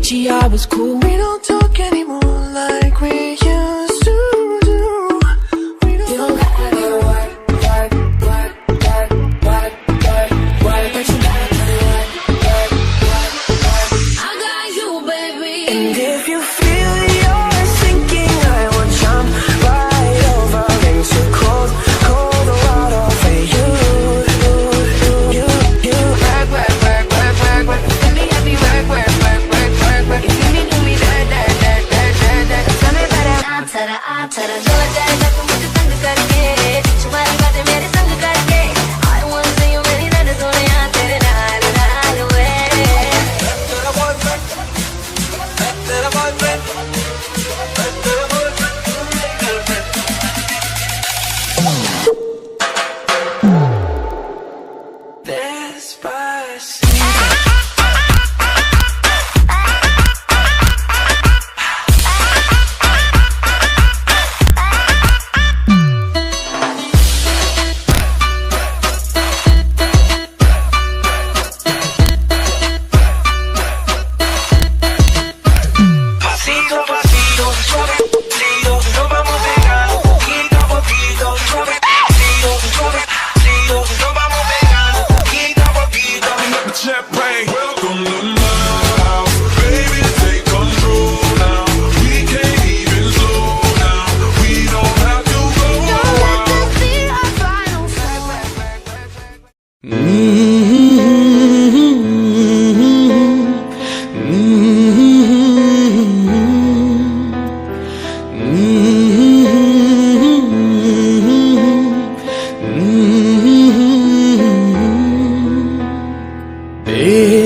Gucci, I was cool. We don't talk anymore like we used to do. We don't You don't gotta go work, work, work, work, work, work, work, but you gotta put it work, work, work, work. I got you, baby. And if you feel you're sinking, I will jump right over into cold, cold water for you. Work, work, work, work, work, work. Let me have you work, work, work, work, work, work. You see me do me that, that, that, that, that, that. Tell me about it. I tell her, जो जाए तक मुझे तंग करके, तुम्हारी बातें मेरे संग करके. I wanna see you मेरी नैन सोनिया तेरे नाल नाल वे. Better boyfriend, better boyfriend, better boyfriend, girlfriend. Despacito. Pasito a pasito, suavecito, nos vamos pegando, poquito a poquito, suavecito, suavecito, nos vamos pegando, poquito a poquito. Champagne, welcome to my house. Baby, take control now. We can't even slow down. We don't have to go out.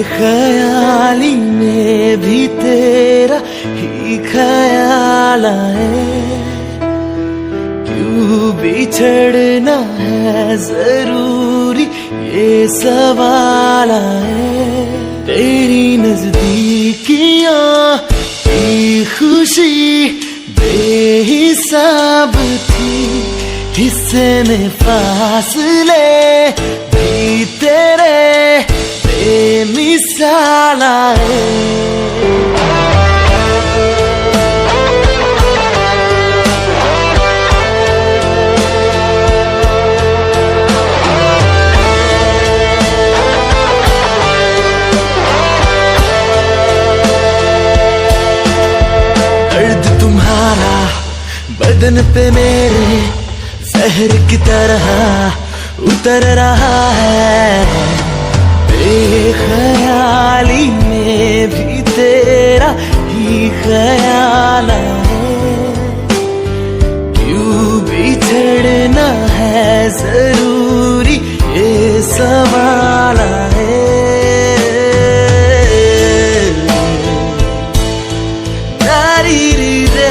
बेख्याली में भी तेरा ही ख्याल आए, क्यों बिछड़ना है जरूरी ये सवाल आए. तेरी नजदीकियां की खुशी बेहिसाब थी, हिस्से में फासले भी तेरे बेमिसाल आए. दर्द तुम्हारा बदन पे मेरे जहर की तरह उतर रहा है. बेख्याली में भी तेरा ही ख्याल है, क्यों बिछड़ना है जरूरी ये सवाल है. नारी रे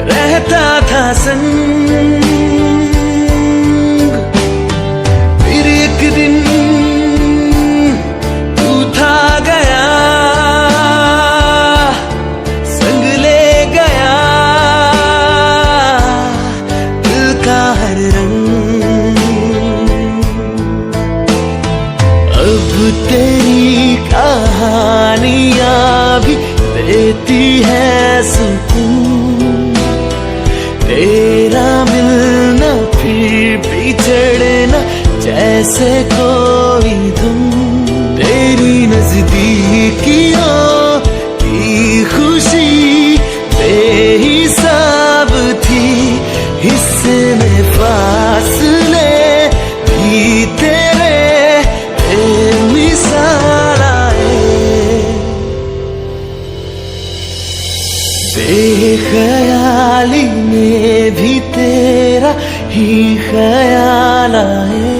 रहता था संग. फिर एक दिन तू था गया, संग ले गया दिल का हर रंग. अब तेरी कहानियां भी देती है सुकून, तेरा मिलना फिर बिछड़ना जैसे कोई धुन. तेरी नजदीकी बेख्याली में भी तेरा ही ख्याल आए,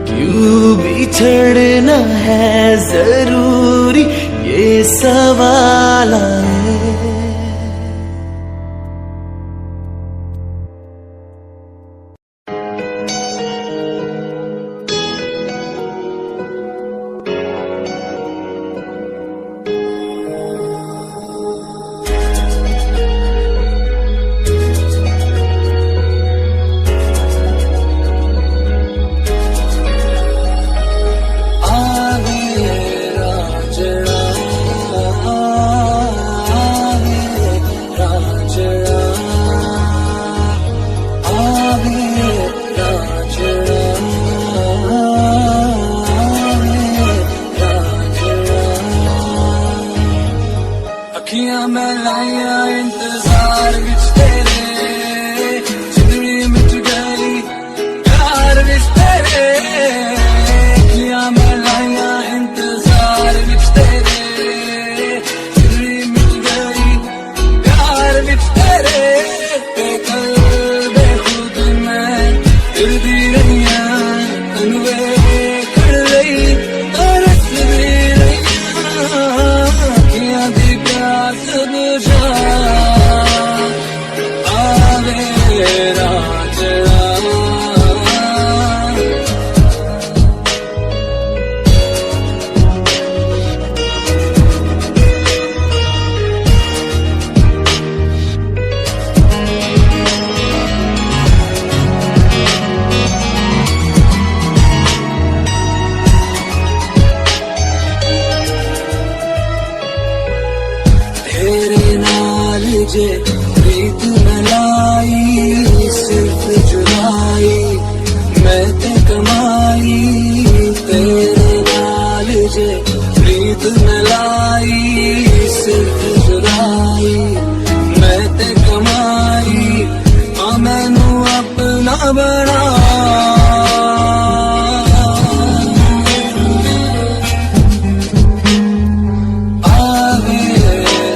क्यों बिछड़ना है जरूरी ये सवाल आए। अखियां मैं लाया इंतजार विच तेरे, जिंदगी मिट गई प्यार विच तेरे। अखियां मैं लाया इंतजार विच तेरे, जिंदगी मिट गई प्यार विच तेरे। बेकल बेखुद मैं फिरदी रहिया, तैनूं वेखण लई तरसदी रहिया। अखियां दी प्यास बुझा आवे राजड़ा। तेरे नाल जे प्रीत न लाई, सिर्फ जुदाई मैं ते कमाई। तेरे नाल जे प्रीत न लाई, सिर्फ जुदाई मैं ते कमाई। हाँ मैनू अपना बना आवे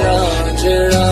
राजड़ा।